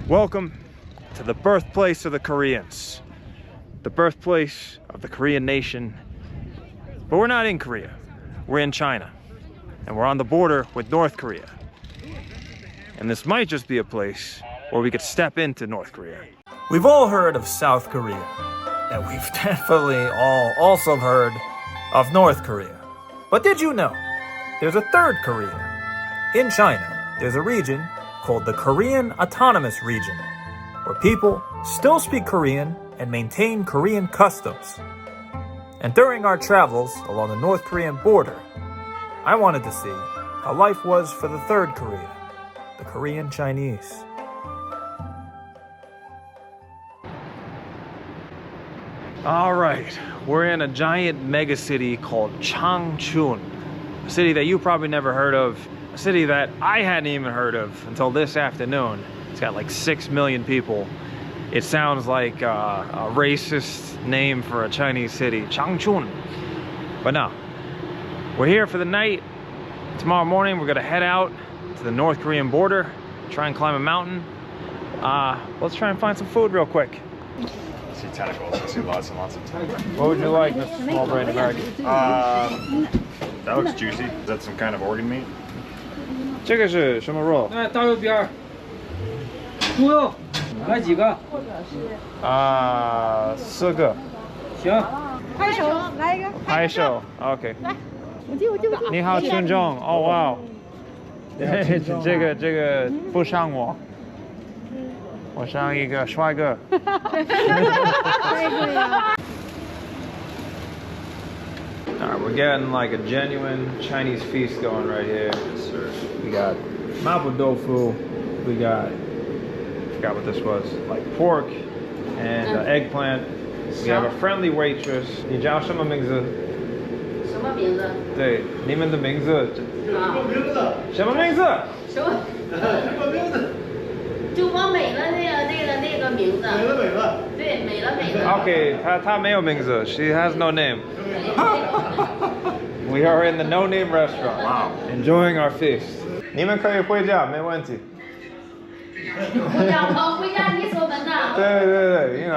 Welcome to the birthplace of the Koreans, the birthplace of the Korean nation. But we're not in Korea, we're in China, and we're on the border with North Korea. And this might just be a place where we could step into North Korea. We've all heard of South Korea, and we've definitely all also heard of North Korea. But did you know there's a third Korea? In China, there's a region called the Korean Autonomous Region, where people still speak Korean and maintain Korean customs. And during our travels along the North Korean border, I wanted to see how life was for the third Korea, the Korean Chinese. All right, we're in a giant megacity called Changchun, a city that you probably never heard of, a city that I hadn't even heard of until this afternoon. It's got like 6 million people. It sounds like a racist name for a Chinese city, Changchun. But no, we're here for the night. Tomorrow morning, we're gonna head out to the North Korean border, try and climb a mountain. Let's try and find some food real quick. I see tentacles. I see lots and lots of tentacles. What would you like, Mr. Small Brain American? That looks juicy. Is that some kind of organ meat? 这个是什么肉？大肉边儿，猪肉，来几个？ 4个。行。拍手，来一个。拍手 ，OK。来，我你好，群众。哦，哇哦。这个不像我。我像一个帅哥。Alright, we're getting like a genuine Chinese feast going right here. Yes, sir. We got mapo tofu. We got, I forgot what this was, like pork and eggplant. We have a friendly waitress. 你叫什么名字？什么名字？对，你们的名字。什么名字？什么？就我美了那个名字。美了。对，美了。Okay, 她没有名字. She has no name. We are in the no-name restaurant. Wow. Enjoying our feast. 你们可以回家，没问题。回家你锁门的。对，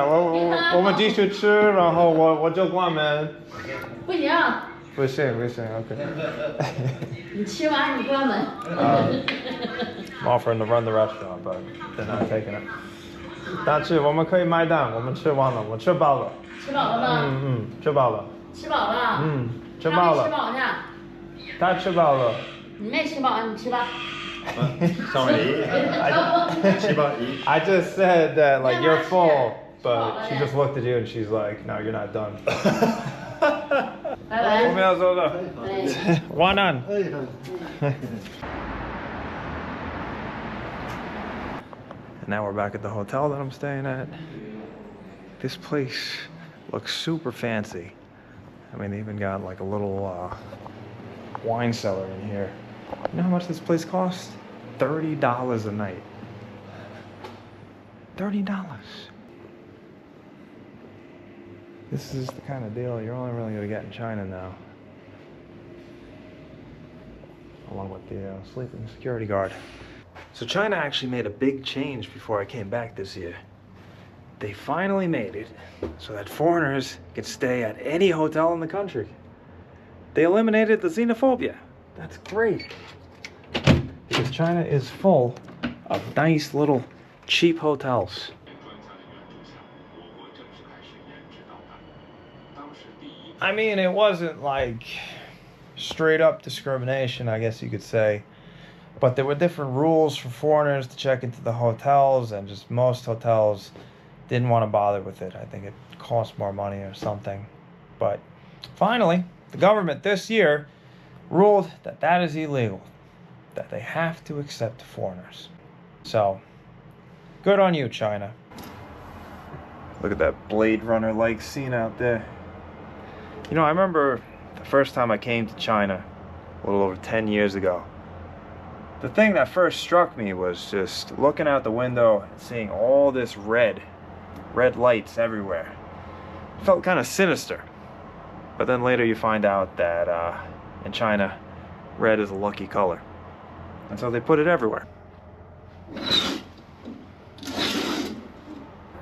我们继续吃，然后我就关门。不行。不行，OK。你吃完你关门。I'm offering to run the restaurant, but they're not taking it. 但是我们可以买单，我们吃完了，我吃饱了。吃饱了吗？吃饱了。吃饱了。吃饱了。吃饱呢。他吃饱了。你没吃饱，你吃吧。Sorry. I just said that like you're full, but she just looked at you and she's like, no, you're not done. 拜拜。我们要走了。晚安。And now we're back at the hotel that I'm staying at. This place looks super fancy. I mean, they even got like a little wine cellar in here. You know how much this place costs? $30 a night. $30. This is the kind of deal you're only really gonna get in China now. Along with the sleeping security guard. So China actually made a big change before I came back this year. They finally made it so that foreigners could stay at any hotel in the country. They eliminated the xenophobia. That's great. Because China is full of nice little cheap hotels. I mean, it wasn't like straight up discrimination, I guess you could say. But there were different rules for foreigners to check into the hotels, and just most hotels didn't want to bother with it. I think it cost more money or something. But finally, the government this year ruled that that is illegal, that they have to accept foreigners. So, good on you, China. Look at that Blade Runner-like scene out there. You know, I remember the first time I came to China, a little over 10 years ago. The thing that first struck me was just looking out the window and seeing all this red lights everywhere. It felt kind of sinister. But then later you find out that in China, red is a lucky color. And so they put it everywhere.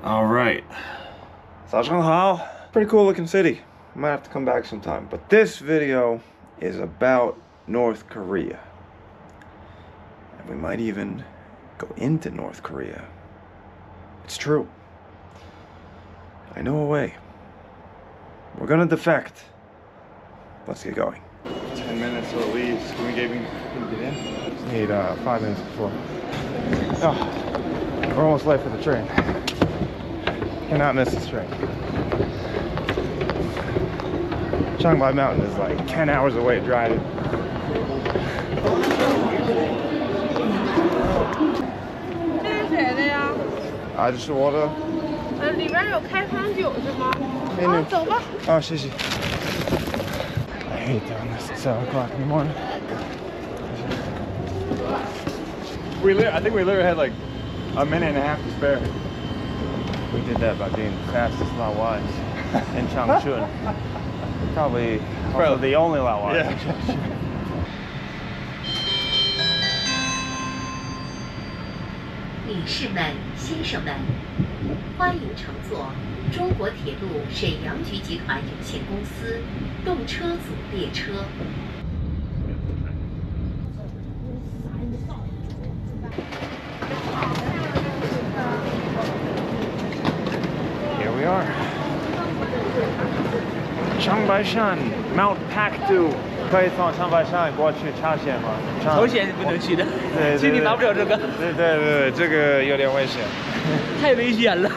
All right. Zhaoshang. Pretty cool looking city. I might have to come back sometime. But this video is about North Korea. And we might even go into North Korea. It's true. I know a way. We're gonna defect. Let's get going. 10 minutes till it leaves. Can we get in? Just need 5 minutes before. Oh, we're almost late for the train. Cannot miss this train. Changbai Mountain is like 10 hours away driving. 啊，这是我的。里边有开房酒是吗？啊，走吧。啊，谢谢。I hate doing this at 7 o'clock in the morning. I think we literally had like a minute and a half to spare. We did that by being the fastest Laois in Changchun. Probably the only Laois. Yeah. 女士们、先生们，欢迎乘坐中国铁路沈阳局集团有限公司动车组列车。 Here we are. Changbaishan, Mount Paektu. 可以从Changbaishan过去朝鲜吗？朝鲜是不能去的，去你拿不了这个。对，这个有点危险。太危险了。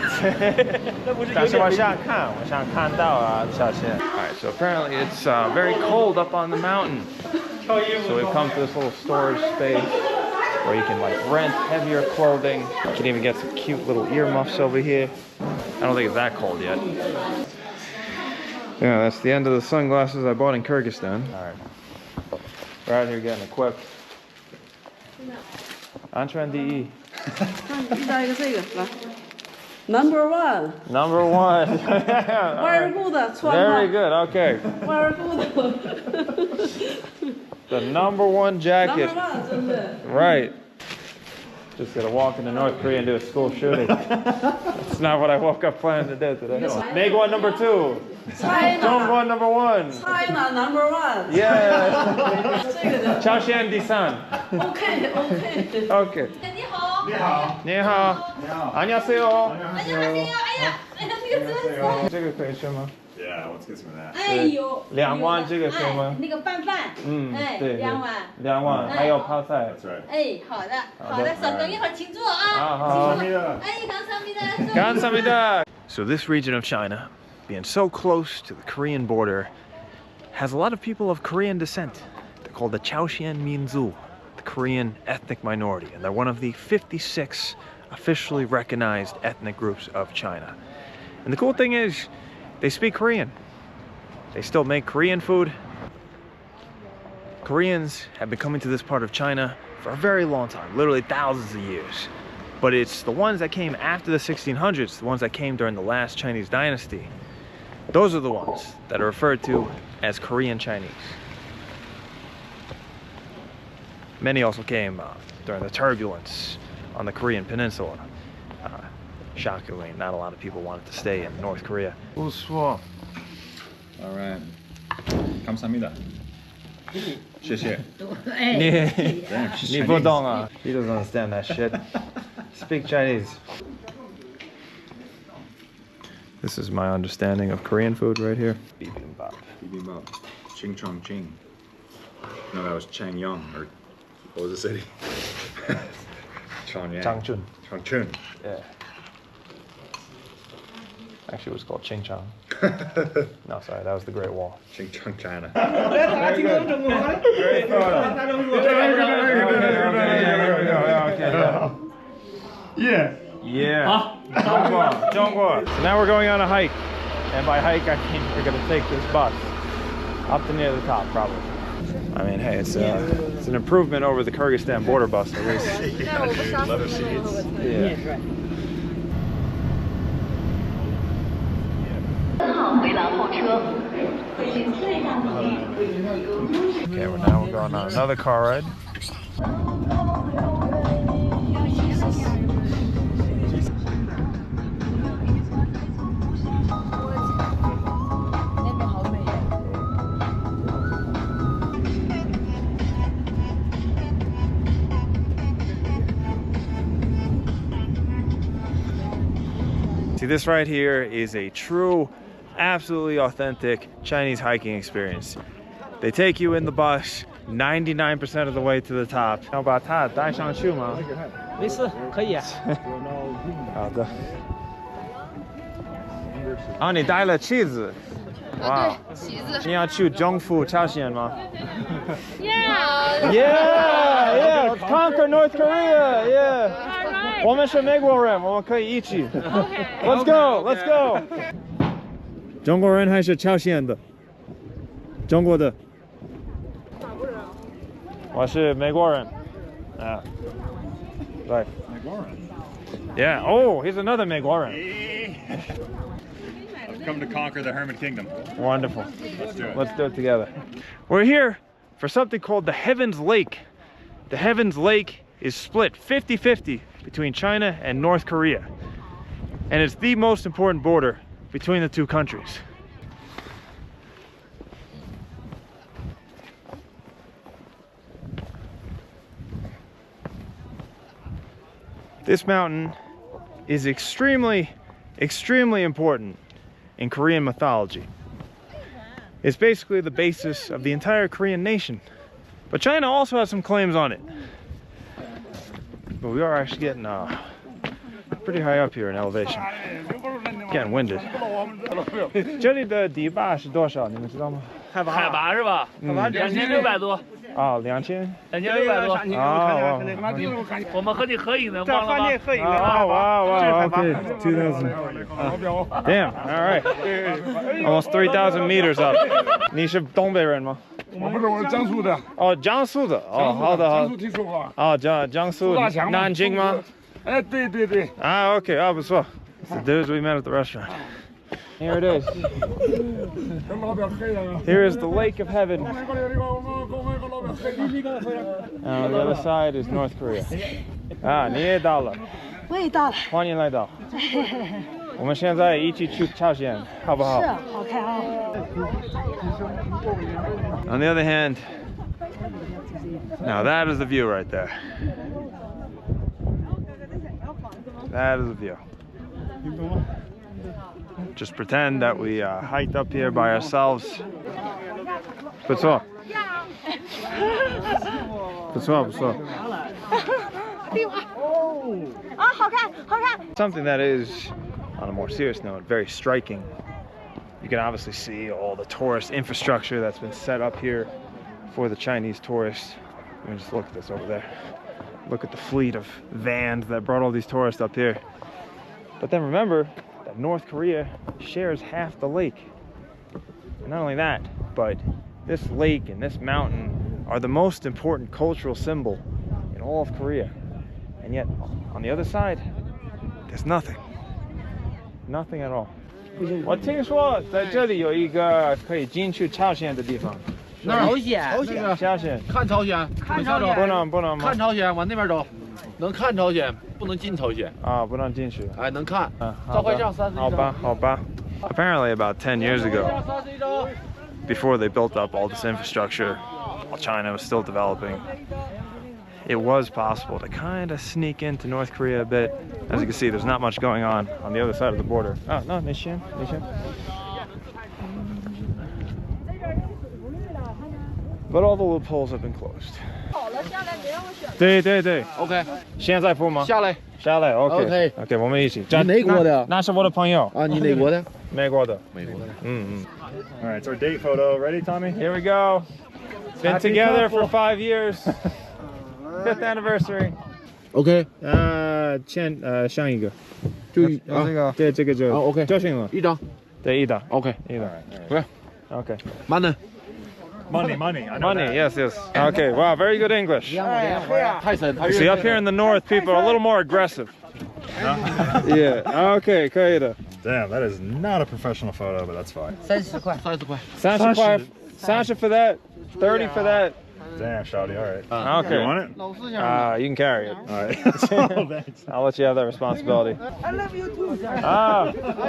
那不是有点危险。但是我想看到啊，小心。Alright, so apparently it's very cold up on the mountain. So we've come to this little storage space where you can like rent heavier clothing. You can even get some cute little earmuffs over here. I don't think it's that cold yet. Yeah, that's the end of the sunglasses I bought in Kyrgyzstan. Alright. We're out here getting equipped. Antran DE. 下一个这个来 ，Number one. Number one. Very good. 穿 Very 吧 good. Okay. Very good. The number one jacket. Number one, 真的。 Right. Just gonna walk into North Korea and do a school shooting. That's not what I woke up planning to do today. Make one number two. China. Zhongguan number one. China number one. Yeah. 这个的。 Chaoshan Disan. OK. Okay. 你好。你好。你好。안녕하세요. 안녕하세요. 哎呀，那个真这个可以吃吗？ Yeah, let's get some of that. 哎呦2万这个可以吗？那个拌饭，哎，对2万。 2万，还有泡菜。 That's right. 哎，好的，稍等一会儿，请坐啊。好。 哎，감사합니다. 감사합니다. So this region of China, being so close to the Korean border, has a lot of people of Korean descent. They're called the Chaoshan Minzu, the Korean ethnic minority, and they're one of the 56 officially recognized ethnic groups of China. And the cool thing is, they speak Korean. They still make Korean food. Koreans have been coming to this part of China for a very long time, literally thousands of years. But it's the ones that came after the 1600s, the ones that came during the last Chinese dynasty. Those are the ones that are referred to as Korean Chinese. Many also came during the turbulence on the Korean peninsula. Shockingly, not a lot of people wanted to stay in North Korea. All right. 감사합니다. 谢谢. He doesn't understand that shit. Speak Chinese. This is my understanding of Korean food right here. Bibimbap. Bibimbap. Ching Chong Ching. No, that was Changyang, or what was the city? Changyang. Changchun. Changchun. Yeah. Actually, it was called Ching Chong. No, sorry, that was the Great Wall. Ching Chong China. Very good. Great photo. Yeah. Yeah. Zhongguo. So now we're going on a hike. And by hike, I mean we're going to take this bus up to near the top, probably. I mean, hey, it's an improvement over the Kyrgyzstan border bus, at least. Yeah, dude, leather seats. Yeah. 回廊候车，请最让你 Okay, well now we're going on another car ride. See, this right here is a true, absolutely authentic Chinese hiking experience. They take you in the bus 99% of the way to the top. 要把它带上去吗？没事，可以。好的。啊，你带了旗子。哇，旗子。你要去征服朝鲜吗 Yeah.？Yeah, yeah, conquer North Korea. Yeah. Alright. 我们是美国人，我们可以一起。Okay. Let's go, let's go. 中国人还是朝鲜的？中国的。我是美国人。啊，对。美国人。Yeah. Oh, he's another 美国人。I've come to conquer the Hermit Kingdom. Wonderful. Let's do it. Let's do it together. We're here for something called the Heavens Lake. The Heavens Lake is split 50-50 between China and North Korea. And it's the most important border between the two countries. This mountain is extremely important in Korean mythology. It's basically the basis of the entire Korean nation. But China also has some claims on it. But we are actually getting pretty high up here in elevation. Getting winded. 这里的底坝是多少？你们知道吗？海拔是吧？2600多。啊，2000。2600多。啊，我们和你合影的，忘了吗？wow, okay, 2000. Damn, all right. Almost 3,000 meters up. 你是东北人吗？我不是，我是江苏的。哦，江苏的。哦，好的，好的。江苏听说过。哦，江苏南京吗？哎，对对对。啊 ，OK， 啊，不错。It's the dudes we met at the restaurant. Here it is. Here is the Lake of Heaven. On the other side is North Korea. 啊，你也到了。我也到了。欢迎来到。我们现在一起去朝鲜，好不好？是，好看啊。On the other hand, now that is the view right there. That is the view. Just pretend that we hiked up here by ourselves. 不错。不错，不错。好看，好看。 Something that is, on a more serious note, very striking. You can obviously see all the tourist infrastructure that's been set up here for the Chinese tourists. Let me just look at this over there. Look at the fleet of vans that brought all these tourists up here. But then remember that North Korea shares half the lake. And not only that, but this lake and this mountain are the most important cultural symbol in all of Korea. And yet, on the other side, there's nothing. Nothing at all. 我听说在这里有一个可以进去朝鲜的地方。朝鲜，朝鲜，看朝鲜，看朝鲜，不能看朝鲜，往那边走，能看朝鲜，不能进朝鲜。啊，不能进去。哎，能看。照会上31张。好吧，好吧。Apparently, about 10 years ago, before they built up all this infrastructure, while China was still developing, it was possible to kind of sneak into North Korea a bit. As you can see, there's not much going on the other side of the border. Oh, no, 你先。But all the loopholes have been closed. 对 OK， 现在付吗？下来 OK， 我们一起。你哪国的？那是我的朋友。啊，你哪国的？美国的。All right, it's our date photo. Ready, Tommy? Here we go. Been together for 5 years. 5th anniversary. OK， 上一个。就这个。对，这个就。OK， 就行了。一张。对，一张。OK， 一张。OK. Money. I know Money, that. yes. Okay, wow, very good English. 泰森， See, up here in the north, people are a little more aggressive. Yeah, okay, 可以的。 Damn, that is not a professional photo, but that's fine. 30块。30 for that, 30 for that. Damn, Shawty, all right. Okay. You want it? You can carry it. All right. Oh, thanks. I'll let you have that responsibility. I love you too.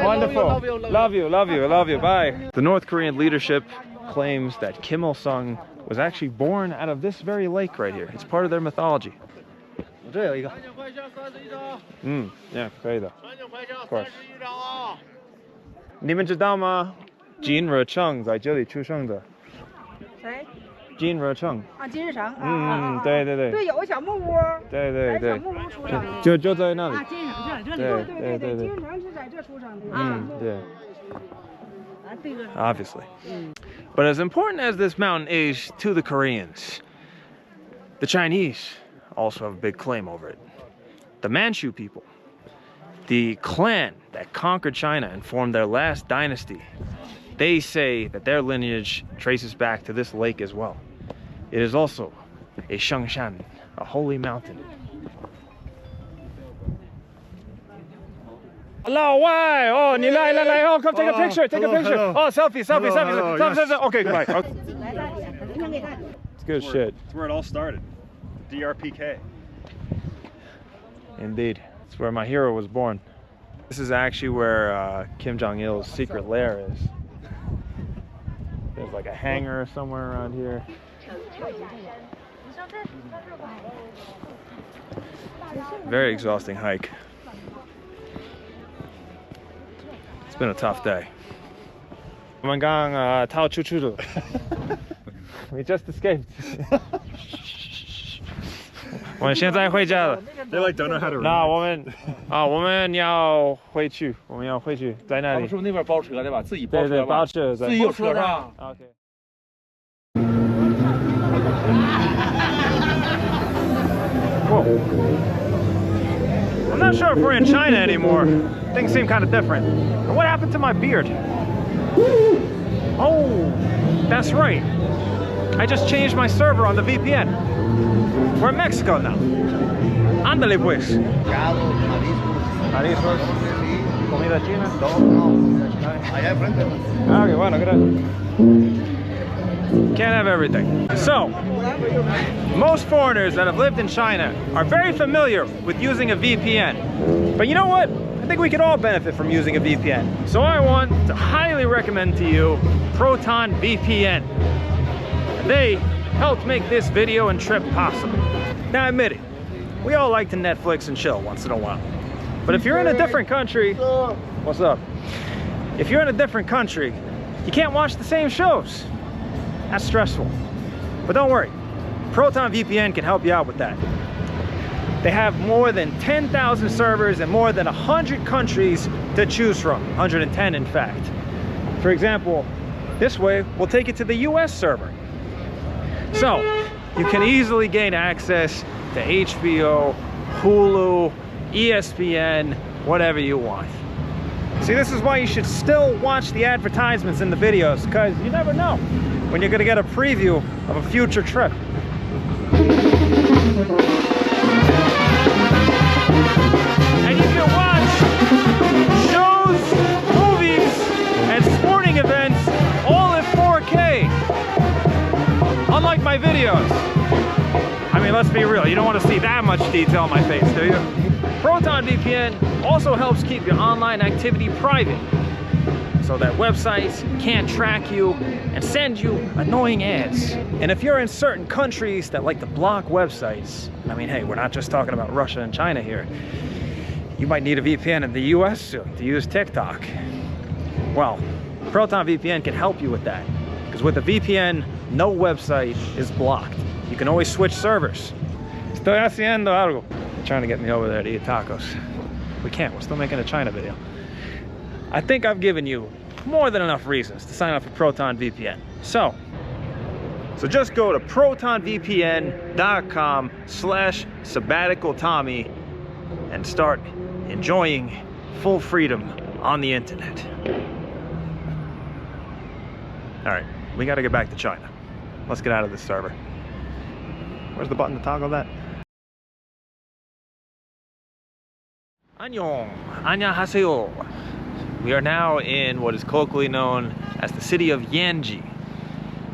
Wonderful. Love you. Bye. The North Korean leadership claims that Kim Il-sung was actually born out of this very lake right here. It's part of their mythology. 这有一个。Yeah， 可以的。Of course。你们知道吗？金日成在这里出生的。谁？金日成。啊，金日成。对对对。对，有个小木屋。对对对。小木屋出生的。就在那里。啊，金日成这里。对，金日成是在这出生的。对。Obviously. But as important as this mountain is to the Koreans, the Chinese also have a big claim over it. The Manchu people, the clan that conquered China and formed their last dynasty, they say that their lineage traces back to this lake as well. It is also a Changshan, a holy mountain. 老外哦，你来哦 ，come take a picture, take a picture. Oh, selfie. Okay, goodbye. It's good shit. That's where it all started. DRPK. Indeed, it's where my hero was born. This is actually where Kim Jong-il's secret lair is. There's like a hangar somewhere around here. Very exhausting hike. It's been a tough day. We just escaped. They like don't know how to. 那我们要回去，在那里。是不是那边包车对吧？自己包车对，包车，自己有车上。Okay. Whoa. I'm not sure if we're in China anymore. Things seem kind of different. And what happened to my beard? Oh, that's right. I just changed my server on the VPN. We're in Mexico now. Ándale pues. Mariscos. Comida china. Allá enfrente. Okay, bueno, gracias. Can't have everything. So, most foreigners that have lived in China are very familiar with using a VPN. But you know what? I think we could all benefit from using a VPN. So I want to highly recommend to you Proton VPN. They helped make this video and trip possible. Now admit it, we all like to Netflix and chill once in a while. But if you're in a different country, what's up? If you're in a different country, you can't watch the same shows. That's stressful. But don't worry, Proton VPN can help you out with that. They have more than 10,000 servers in more than 100 countries to choose from, 110 in fact. For example, this way we'll take it to the US server. So, you can easily gain access to HBO, Hulu, ESPN, whatever you want. See, this is why you should still watch the advertisements in the videos, because you never know when you're going to get a preview of a future trip. And you can watch shows, movies, and sporting events all in 4K. Unlike my videos. I mean, let's be real, you don't want to see that much detail on my face, do you? Proton VPN also helps keep your online activity private, so that websites can't track you and send you annoying ads. And if you're in certain countries that like to block websites, I mean, hey, we're not just talking about Russia and China here. You might need a VPN in the US soon to use TikTok. Well, Proton VPN can help you with that, because with a VPN, no website is blocked. You can always switch servers. Estoy haciendo algo. Trying to get me over there to eat tacos. We can't, we're still making a China video. I think I've given you more than enough reasons to sign up for Proton VPN. So just go to protonvpn.com/sabbaticaltommy and start enjoying full freedom on the internet. All right, we got to get back to China. Let's get out of this server. Where's the button to toggle that? Annyeong, annyeonghaseyo. We are now in what is colloquially known as the city of Yanji.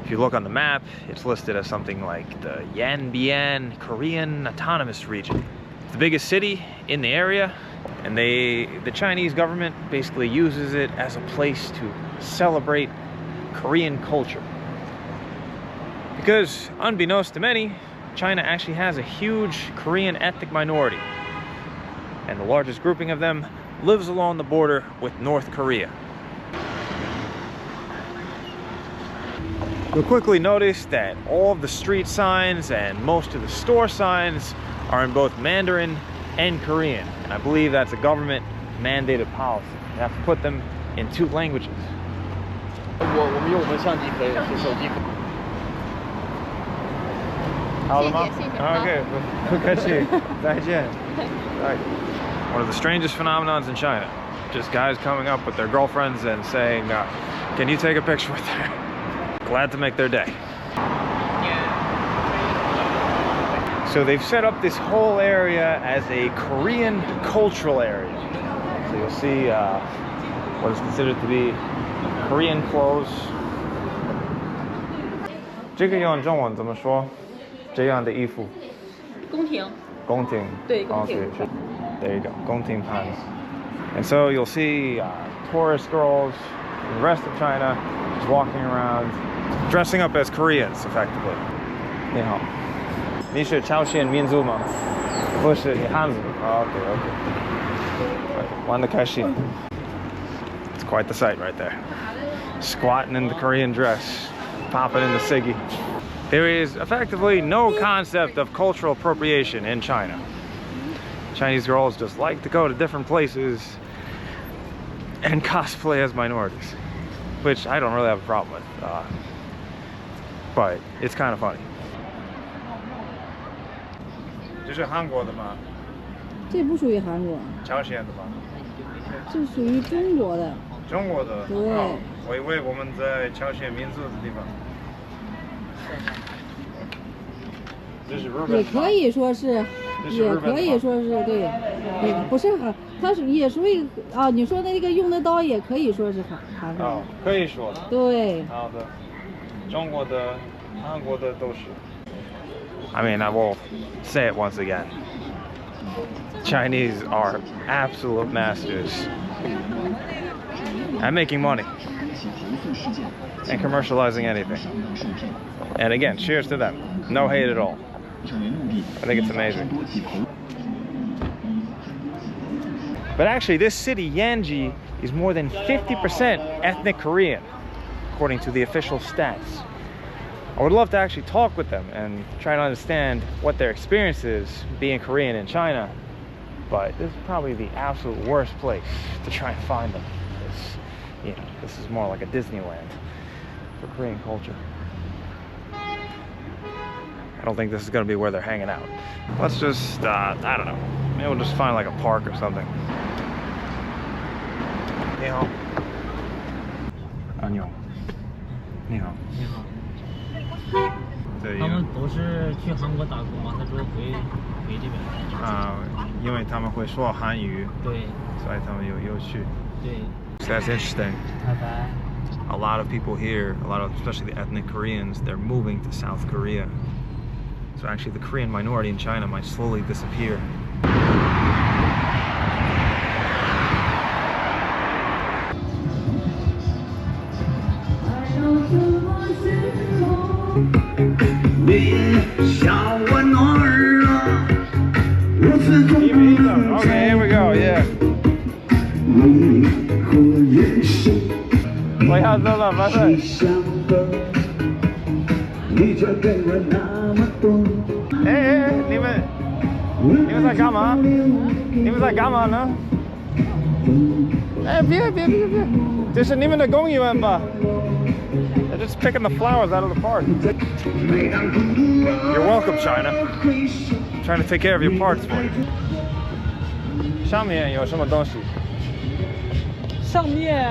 If you look on the map, it's listed as something like the Yanbian Korean Autonomous Region. It's the biggest city in the area, and the Chinese government basically uses it as a place to celebrate Korean culture. Because unbeknownst to many, China actually has a huge Korean ethnic minority, and the largest grouping of them lives along the border with North Korea. You'll quickly notice that all of the street signs and most of the store signs are in both Mandarin and Korean. And I believe that's a government mandated policy. You have to put them in 2 languages. 我们用我们相机可以，是手机可以。好了吗？ Okay, 不客气，再见。One of the strangest phenomenons in China. Just guys coming up with their girlfriends and saying, can you take a picture with her? Glad to make their day. So they've set up this whole area as a Korean cultural area. So you'll see what is considered to be Korean clothes. 这个用中文怎么说？这样的衣服。宫廷。宫廷。对，宫廷。There you go, 宫廷 pants. And so you'll see tourist girls from the rest of China just walking around, dressing up as Koreans, effectively. 你好，你是朝鲜民族吗？不是，你汉族。Okay. 玩得开心。It's quite the sight right there. Squatting in the Korean dress, popping in the ciggy. There is effectively no concept of cultural appropriation in China. Chinese girls just like to go to different places and cosplay as minorities, which I don't really have a problem with, but it's kind of funny. 这是韩国的吗？这不属于韩国，朝鲜的吗？这属于中国的。中国的。对。我以为我们在朝鲜民族的地方。这是日本。也可以说是，也可以说是对，也不是韩，它是也属于啊。你说的那个用的刀也可以说是韩国。哦，可以说。对。好的，中国的、韩国的都是。I mean, I will say it once again. Chinese are absolute masters at making money and commercializing anything. And again, cheers to them. No hate at all. I think it's amazing. But actually, this city, Yanji, is more than 50% ethnic Korean, according to the official stats. I would love to actually talk with them and try to understand what their experience is being Korean in China, but this is probably the absolute worst place to try and find them. This is more like a Disneyland for Korean culture. I don't think this is going to be where they're hanging out. Let's just, I don't know, maybe we'll just find like a park or something. 你好。안녕。你好。你好。对。他们都是去韩国打工嘛，他说回这边。因为他们会说韩语。对。所以他们有去。对。So that's interesting. 拜拜。A lot of people here, especially the ethnic Koreans, they're moving to South Korea. So actually the Korean minority in China might slowly disappear. Okay, here we go, yeah. Like how's that up, my friend? Hey, 你们在干嘛？你们在干嘛呢？哎，别，这是你们的公园吧？ They're just picking the flowers out of the park. You're welcome, China. I'm trying to take care of your parks for you. 上面有什么东西？上面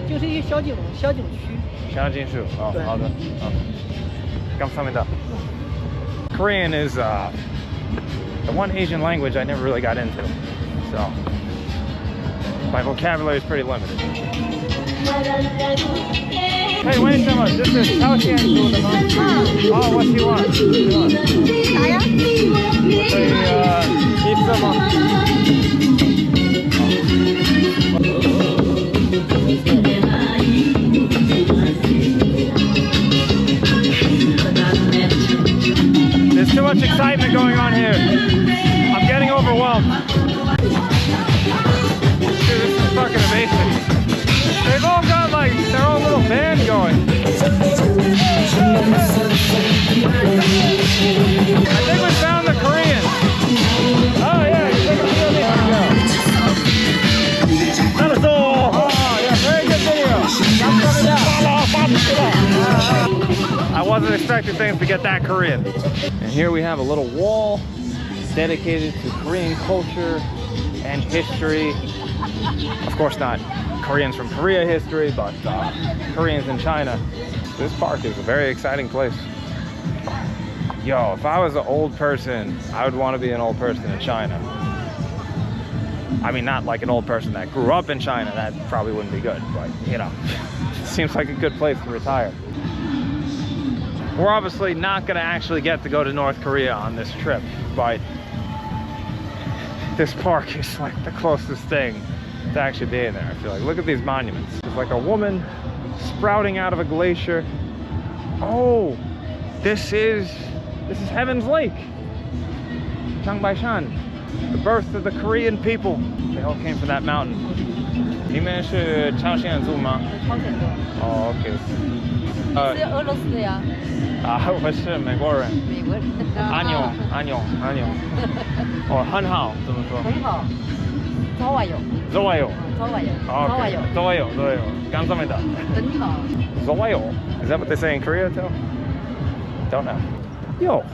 就是一个小景区。小景区，哦，好的，好。감사합니다. Korean is the one Asian language I never really got into, so my vocabulary is pretty limited. Hey, wait so much. This is Chaoxian food. Oh, what do you want? Pizza. There's too much Dude, this is fucking amazing. They've all got like their own little band going. I think we found the Korean. Oh yeah, you think it's really That is all. Oh yeah, very good video. I wasn't expecting things to get that Korean. And here we have a little wall dedicated to Korean culture and history. Of course not Koreans from Korea history, but Koreans in China. This park is a very exciting place. Yo, if I was an old person, I would want to be an old person in China. I mean, not like an old person that grew up in China, that probably wouldn't be good, but you know, it seems like a good place to retire. We're obviously not gonna actually get to go to North Korea on this trip, but this park is like the closest thing to actually being there, I feel like. Look at these monuments. There's like a woman sprouting out of a glacier. Oh, this is Heaven's Lake. Changbaishan, the birth of the Korean people. They all came from that mountain. 你们是朝鲜族吗？朝鲜族。哦 ，OK。是俄罗斯的呀。啊，我是美国人。美国人。安妞。哦，很好，怎么说？很好。좋아요. 감사합니다. 좋아요. Is that what they say in Korea too? Don't know. Yo.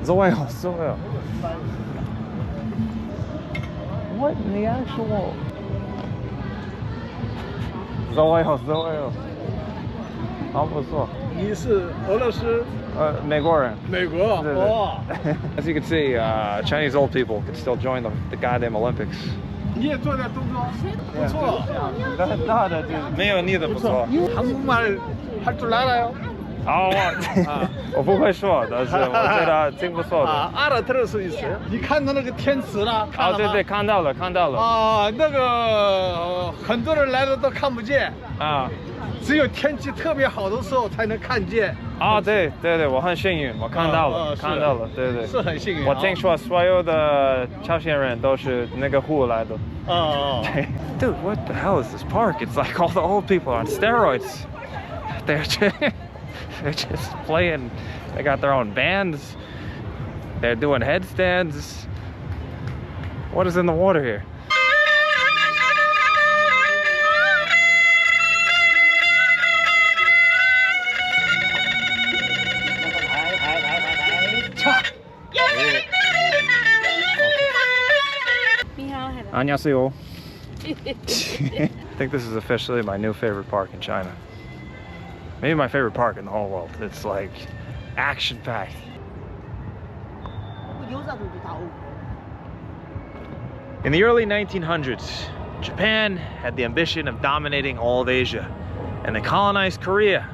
좋아요. What in the actual? 좋아요. 好不错。你是俄罗斯？美国人。美国。哦。As you can see, Chinese old people can still join the goddamn Olympics. 你也做点动作，不错。那的就没有你的不错。한국말 할 줄 알아요? 好，我不会说，但是我觉得挺不错的。알아들을 수 있어요? 你看到那个天池了？哦，对对，看到了。啊，那个很多人来了都看不见啊，只有天气特别好的时候才能看见。啊，对，我很幸运，我看到了，对，是很幸运。我听说所有的朝鲜人都是那个湖来的。哦。Dude, what the hell is this park? It's like all the old people on steroids. They're just playing. They got their own bands. They're doing headstands. What is in the water here? 안녕하세요. I think this is officially my new favorite park in China. Maybe my favorite park in the whole world. It's like action-packed. In the early 1900s, Japan had the ambition of dominating all of Asia, and they colonized Korea.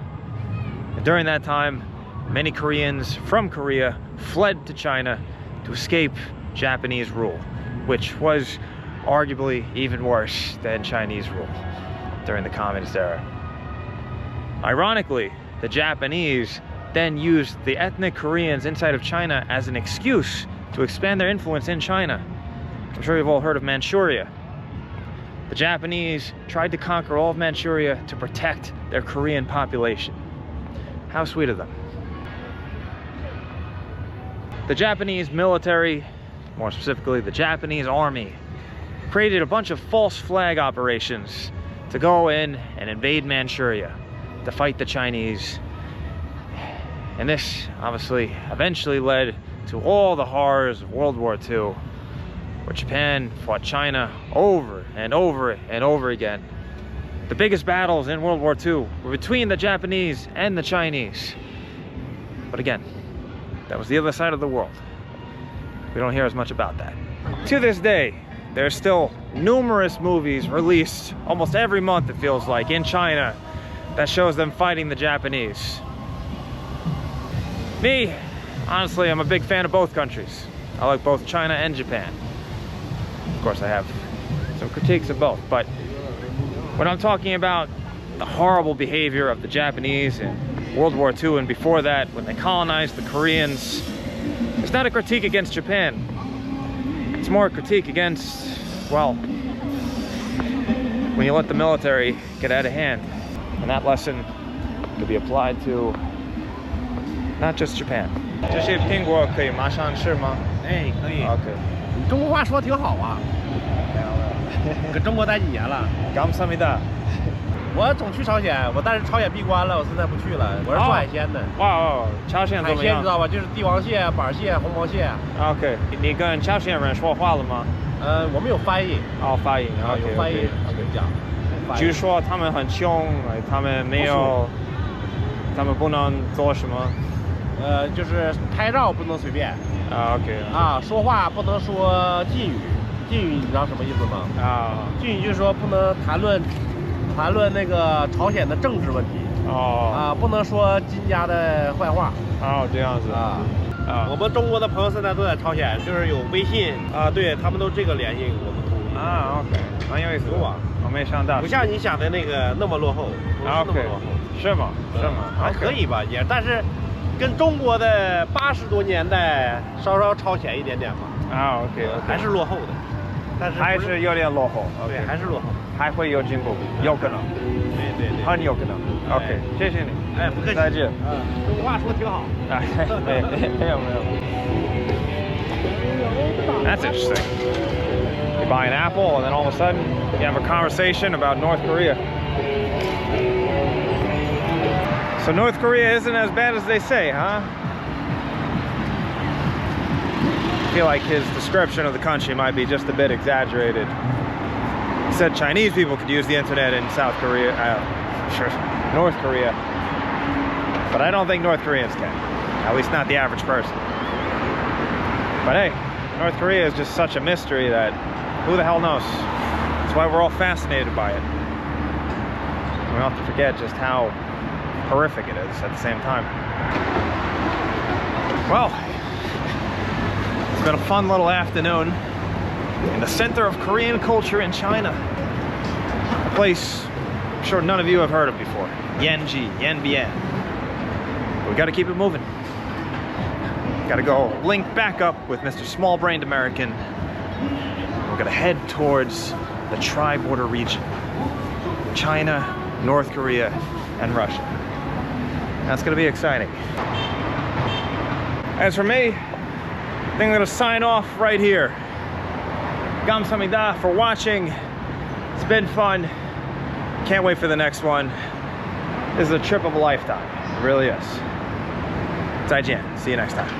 And during that time, many Koreans from Korea fled to China to escape Japanese rule, which was arguably even worse than Chinese rule during the communist era. Ironically, the Japanese then used the ethnic Koreans inside of China as an excuse to expand their influence in China. I'm sure you've all heard of Manchuria. The Japanese tried to conquer all of Manchuria to protect their Korean population. How sweet of them. The Japanese military, more specifically the Japanese army, created a bunch of false flag operations to go in and invade Manchuria to fight the Chinese. And this obviously eventually led to all the horrors of World War II, where Japan fought China over and over and over again. The biggest battles in World War II were between the Japanese and the Chinese. But again, that was the other side of the world. We don't hear as much about that. To this day, there are still numerous movies released almost every month, it feels like, in China that shows them fighting the Japanese. Me, honestly, I'm a big fan of both countries. I like both China and Japan. Of course, I have some critiques of both, but when I'm talking about the horrible behavior of the Japanese in World War II and before that, when they colonized the Koreans. It's not a critique against Japan. It's more a critique against, well, when you let the military get out of hand. And that lesson could be applied to not just Japan. 这些苹果可以马上吃吗？哎，可以。OK。中国话说挺好啊。搁中国待几年了？ 감사합니다。 我总去朝鲜，但是朝鲜闭关了，我现在不去了。我是做海鲜的。哇，朝鲜怎么样？海鲜知道吧？就是帝王蟹、板蟹、红毛蟹。OK， 你跟朝鲜人说话了吗？我们有翻译。哦，翻译啊，有翻译讲。据说他们很穷，他们没有，他们不能做什么？就是拍照不能随便。啊 ，OK。啊，说话不能说禁语。禁语你知道什么意思吗？啊，禁语就是说不能谈论那个朝鲜的政治问题。哦。啊，不能说金家的坏话。哦，这样子啊。啊，我们中国的朋友现在都在朝鲜，就是有微信啊，对他们都这个联系我们通。啊 ，OK， 很有意思。我没想到，不像你想的那个那么落后。OK， 是吗？是吗？还可以吧，也，但是跟中国的80多年代稍稍超前一点点吧。啊 ，OK， 还是落后的，但是还是有点落后。对，还是落后，还会有进步，有可能。对，很有可能。OK， 谢谢你。哎，不客气。再见。中国话说挺好。哎，没有。That's interesting. You buy an apple and then all of a sudden you have a conversation about North Korea. So North Korea isn't as bad as they say, huh? I feel like his description of the country might be just a bit exaggerated. He said Chinese people could use the internet in South Korea, North Korea. But I don't think North Koreans can. At least not the average person. But hey, North Korea is just such a mystery that who the hell knows? That's why we're all fascinated by it. We don't have to forget just how horrific it is at the same time. Well, it's been a fun little afternoon in the center of Korean culture in China. A place I'm sure none of you have heard of before. Yanji, Yanbian. But we gotta keep it moving. Gotta go link back up with Mr. Small-Brained American. We're gonna head towards the tri-border region. China, North Korea, and Russia. That's gonna be exciting. As for me, I think I'm gonna sign off right here. Kamsahamnida for watching. It's been fun. Can't wait for the next one. This is a trip of a lifetime. It really is. 再见. See you next time.